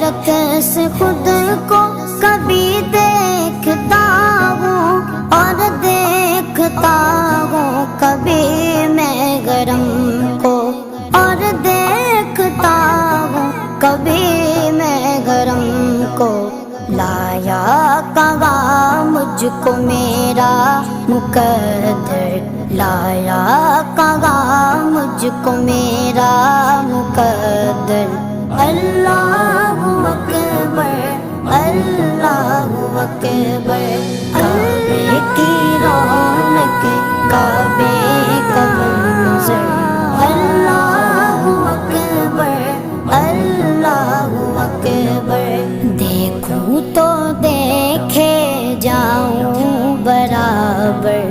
हैरत से खुद को कभी देखता हूँ और देखता हूँ कभी मैं गरम को, और देखता हूँ कभी मैं गरम को। लाया कहाँ मुझको मेरा मुकद्दर, लाया कहाँ मुझको मेरा मुकद्दर। अल्लाहु अकबर, अल्लाहु अकबर। काबे की रौनक, काबे का मंज़र। अल्लाहु अकबर, अल्लाहु अकबर। देखूं तो देखे जाऊं बराबर,